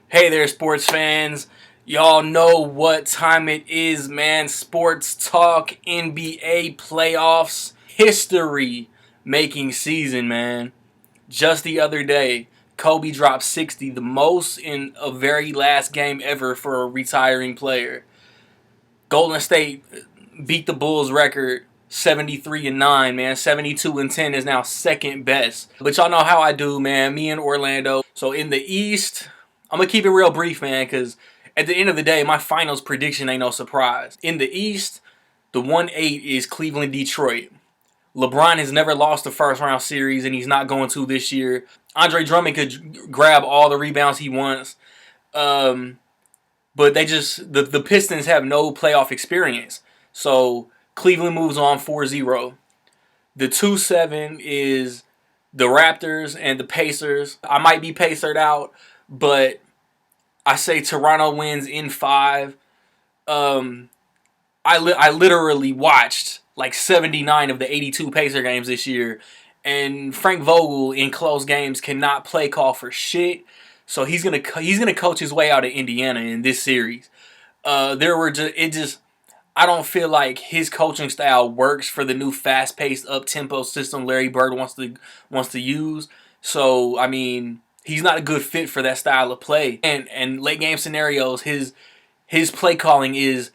Hey there, sports fans. Y'all know what time it is, man. Sports talk, NBA playoffs, history making season, man. Just the other day, Kobe dropped 60, the most in a very last game ever for a retiring player. Golden State beat the Bulls record 73-9, man. 72-10 is now second best. But y'all know how I do, man. Me and Orlando. So in the East, I'm gonna keep it real brief, man, because at the end of the day, my finals prediction ain't no surprise. In the East, the 1-8 is Cleveland Detroit. LeBron has never lost a first round series, and he's not going to this year. Andre Drummond could grab all the rebounds he wants. But the Pistons have no playoff experience. So Cleveland moves on 4-0. The 2-7 is the Raptors and the Pacers. I might be pacered out, but I say Toronto wins in 5. I literally watched like 79 of the 82 Pacer games this year, and Frank Vogel in close games cannot play call for shit. So he's gonna coach his way out of Indiana in this series. I don't feel like his coaching style works for the new fast-paced, up-tempo system Larry Bird wants to use. So I mean, he's not a good fit for that style of play. And late game scenarios, his play calling is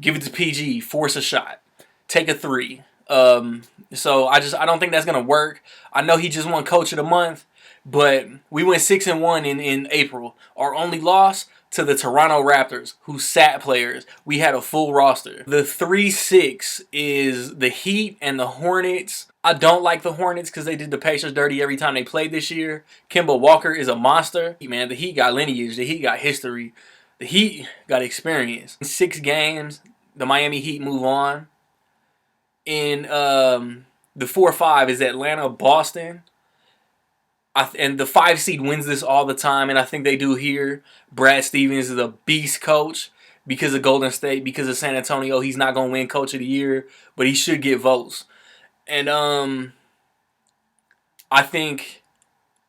give it to PG, force a shot, take a three. So I don't think that's gonna work. I know he just won Coach of the Month, but we went 6-1 in April. Our only loss to the Toronto Raptors, who sat players. We had a full roster. The 3-6 is the Heat and the Hornets. I don't like the Hornets because they did the Pacers dirty every time they played this year. Kemba Walker is a monster. Man, the Heat got lineage. The Heat got history. The Heat got experience. In 6 games, the Miami Heat move on. In the 4-5 is Atlanta, Boston. And the 5 seed wins this all the time, and I think they do here. Brad Stevens is a beast coach because of Golden State, because of San Antonio. He's not going to win Coach of the Year, but he should get votes. And I think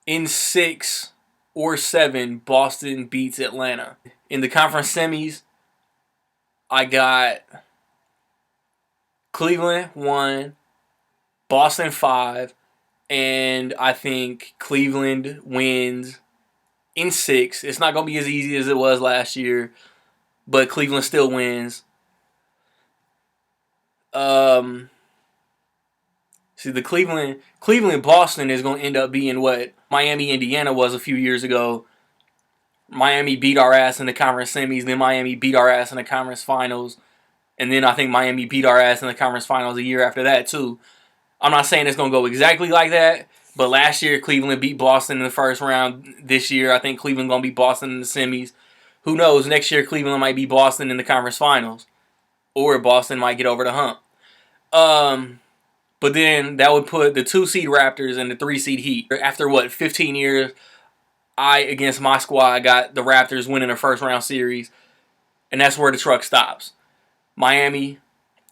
in 6 or 7, Boston beats Atlanta. In the conference semis, I got Cleveland 1, Boston 5, and I think Cleveland wins in 6. It's not going to be as easy as it was last year, but Cleveland still wins. The Cleveland Boston is going to end up being what Miami Indiana was a few years ago. Miami beat our ass in the conference semis, then Miami beat our ass in the conference finals, and then I think Miami beat our ass in the conference finals a year after that too. I'm not saying it's going to go exactly like that, but last year Cleveland beat Boston in the first round. This year I think Cleveland going to beat Boston in the semis. Who knows? Next year Cleveland might beat Boston in the conference finals, or Boston might get over the hump. But then that would put the 2 seed Raptors and the 3 seed Heat. After 15 years, against my squad, got the Raptors winning a first round series, and that's where the truck stops. Miami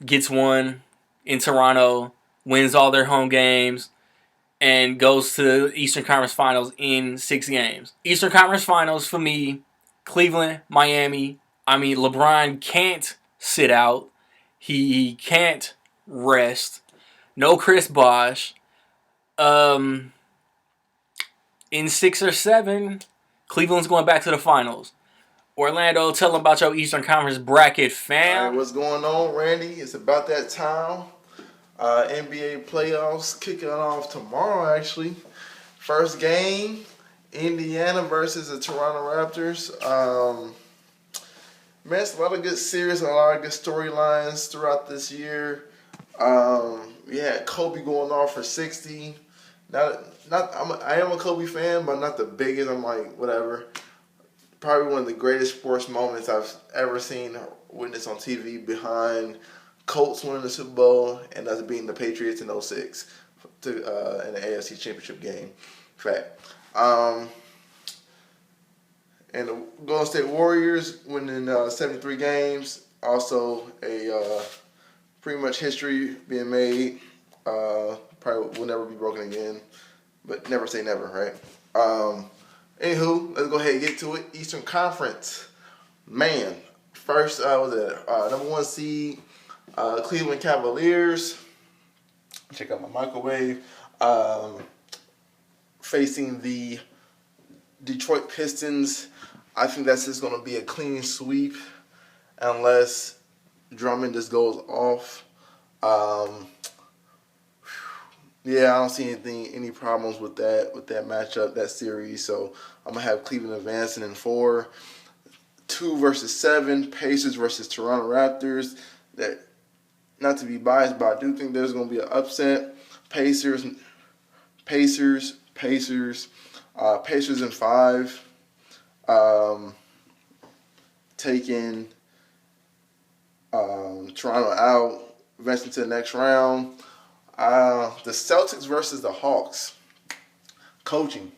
gets one in Toronto, wins all their home games, and goes to the Eastern Conference Finals in 6 games. Eastern Conference Finals for me, Cleveland, Miami. I mean, LeBron can't sit out. He can't rest. No Chris Bosh. In 6 or 7, Cleveland's going back to the finals. Orlando, tell them about your Eastern Conference bracket, fam. All right, what's going on, Randy? It's about that time. NBA playoffs kicking off tomorrow, actually. First game, Indiana versus the Toronto Raptors. Man, it's a lot of good series, a lot of good storylines throughout this year. We had Kobe going off for 60. I am a Kobe fan, but not the biggest. I'm like, whatever. Probably one of the greatest sports moments I've ever seen witnessed on TV, behind Colts winning the Super Bowl and us beating the Patriots in 06 in the AFC Championship game. Fact. And the Golden State Warriors winning 73 games. Also a pretty much history being made. Probably will never be broken again. But never say never, right? Anywho, let's go ahead and get to it. Eastern Conference. Man, first was it number one seed Cleveland Cavaliers. Check out my microwave. Facing the Detroit Pistons. I think that's just going to be a clean sweep unless Drummond just goes off. Yeah, I don't see any problems with that matchup, that series. So I'm gonna have Cleveland advancing in 4. 2 versus 7, Pacers versus Toronto Raptors. That, not to be biased, but I do think there's gonna be an upset. Pacers, Pacers in 5. Taking Toronto out, advancing to the next round. The Celtics versus the Hawks. Coaching.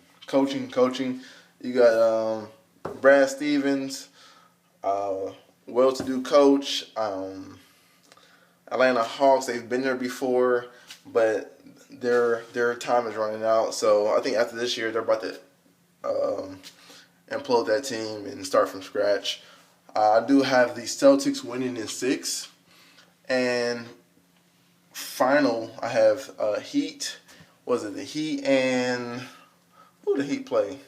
You got Brad Stevens, well-to-do coach. Atlanta Hawks, they've been there before, but their time is running out. So I think after this year, they're about to implode that team and start from scratch. I do have the Celtics winning in 6. And final, I have Heat. Was it the Heat and who did the Heat play?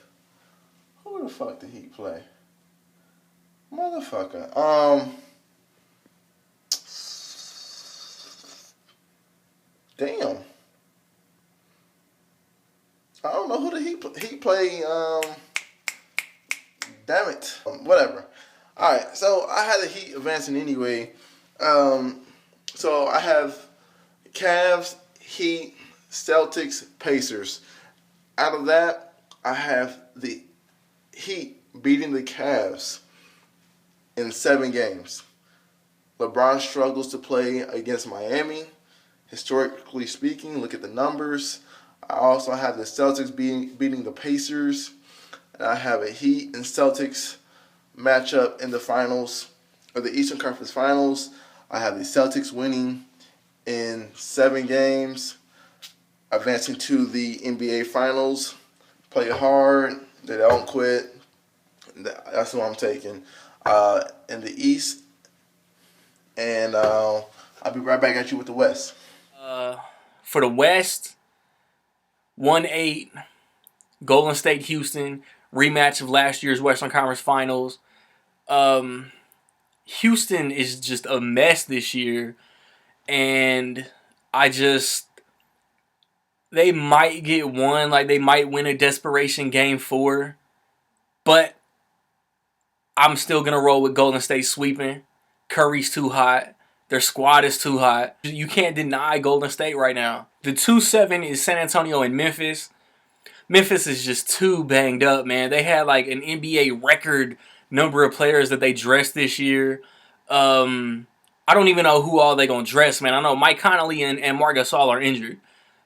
Who the fuck did Heat play? Motherfucker. Damn. I don't know who the Heat play. Damn it. Whatever. All right. So I had the Heat advancing anyway. So I have Cavs, Heat, Celtics, Pacers. Out of that, I have the Heat beating the Cavs in 7 games. LeBron struggles to play against Miami. Historically speaking, look at the numbers. I also have the Celtics beating the Pacers. And I have a Heat and Celtics matchup in the finals, or the Eastern Conference Finals. I have the Celtics winning in 7 games, advancing to the NBA Finals. Play hard. They don't quit. That's what I'm taking. In the East. And I'll be right back at you with the West. For the West, 1-8, Golden State, Houston, rematch of last year's Western Conference Finals. Houston is just a mess this year, and they might get one, like they might win a desperation game 4, but I'm still going to roll with Golden State sweeping. Curry's too hot. Their squad is too hot. You can't deny Golden State right now. The 2-7 is San Antonio and Memphis. Memphis is just too banged up, man. They had like an NBA record number of players that they dressed this year. I don't even know who all they going to dress, man. I know Mike Conley and Marc Gasol are injured.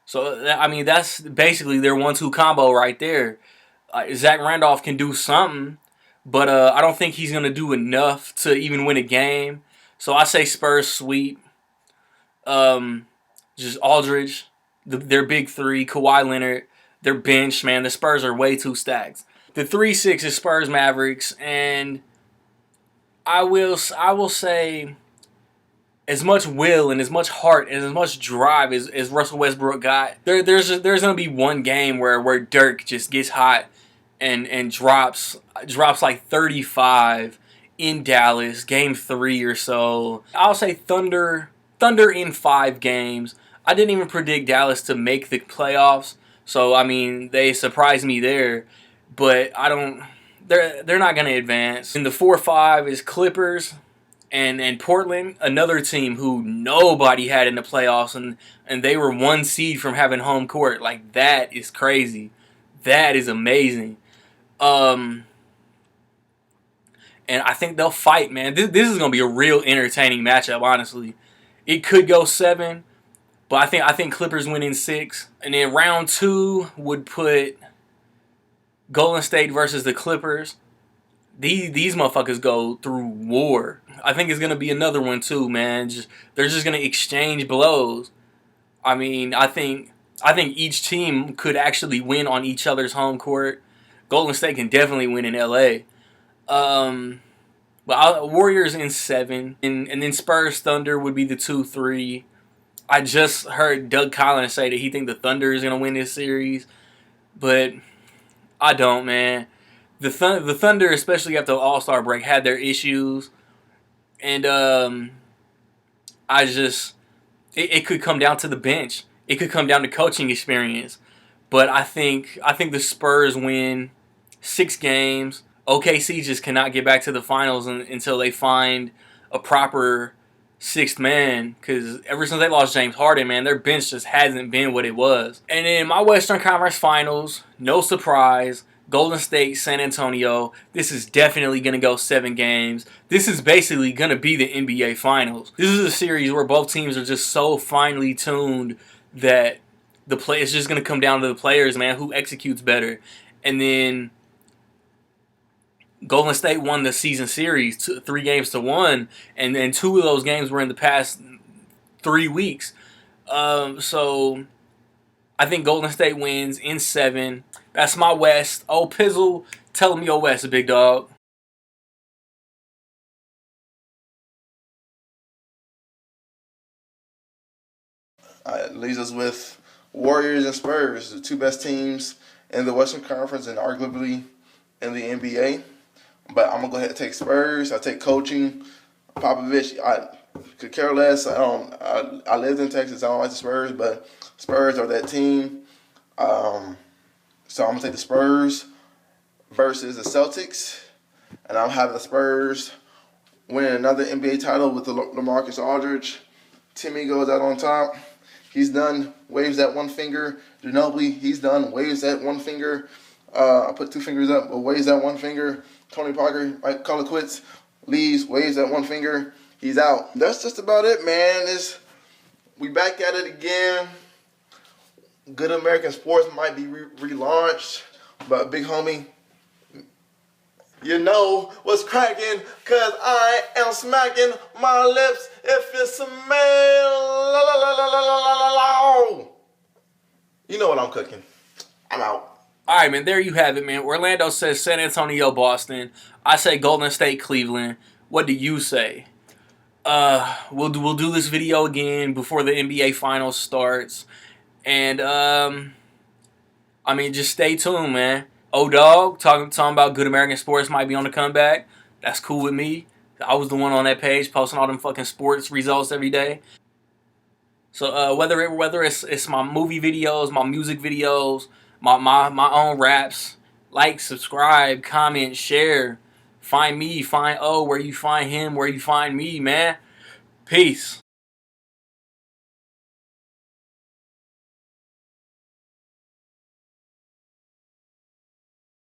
So, I mean, that's basically their 1-2 combo right there. Zach Randolph can do something, but I don't think he's going to do enough to even win a game. So I say Spurs sweep. Just Aldridge, their big 3, Kawhi Leonard, their bench, man. The Spurs are way too stacked. The 3-6 is Spurs Mavericks, and I will say, as much will and as much heart and as much drive as Russell Westbrook got, there's gonna be one game where Dirk just gets hot and drops like 35 in Dallas, game 3 or so. I'll say Thunder in 5 games. I didn't even predict Dallas to make the playoffs, so I mean they surprised me there, but I don't. They're not gonna advance. And the 4-5 is Clippers and Portland, another team who nobody had in the playoffs, and they were 1 seed from having home court. Like, that is crazy. That is amazing. And I think they'll fight, man. This is gonna be a real entertaining matchup, honestly. It could go 7, but I think Clippers win in 6. And then round 2 would put Golden State versus the Clippers. These motherfuckers go through war. I think it's gonna be another one too, man. They're just gonna exchange blows. I mean, I think each team could actually win on each other's home court. Golden State can definitely win in LA. Um, but Warriors in 7, and then Spurs Thunder would be the 2-3. I just heard Doug Collins say that he think the Thunder is gonna win this series, but I don't, man. The Thunder, especially after the All-Star break, had their issues, and I just it could come down to the bench. It could come down to coaching experience. But I think the Spurs win 6 games. OKC just cannot get back to the finals until they find a proper sixth man. Because ever since they lost James Harden, man, their bench just hasn't been what it was. And in my Western Conference Finals, no surprise, Golden State, San Antonio. This is definitely going to go 7 games. This is basically going to be the NBA Finals. This is a series where both teams are just so finely tuned that it's just going to come down to the players, man, who executes better. And then Golden State won the season series 3-1, and then 2 of those games were in the past 3 weeks. So I think Golden State wins in 7. That's my West. Oh, Pizzle, tell them your West, big dog. It leaves us with Warriors and Spurs, the two best teams in the Western Conference and arguably in the NBA. But I'm gonna go ahead and take Spurs. I take coaching. Popovich, I could care less. I lived in Texas. I don't like the Spurs, but Spurs are that team. So I'm gonna take the Spurs versus the Celtics, and I'm having the Spurs winning another NBA title with the LaMarcus Aldridge. Timmy goes out on top. He's done. Waves that one finger. Ginobili, he's done. Waves that one finger. I put 2 fingers up, but waves that one finger. Tony Parker, might call it quits. Leaves, waves that one finger. He's out. That's just about it, man. We back at it again. Good American Sports might be relaunched, but big homie, you know what's cracking, cause I am smacking my lips if you smell. You know what I'm cooking. I'm out. All right, man, there you have it, man. Orlando says San Antonio, Boston. I say Golden State, Cleveland. What do you say? We'll do this video again before the NBA Finals starts. And, just stay tuned, man. dawg, talking about Good American Sports might be on the comeback. That's cool with me. I was the one on that page posting all them fucking sports results every day. So whether it's my movie videos, my music videos, my own raps, like, subscribe, comment, share. Find me, find O where you find him, where you find me, man. Peace.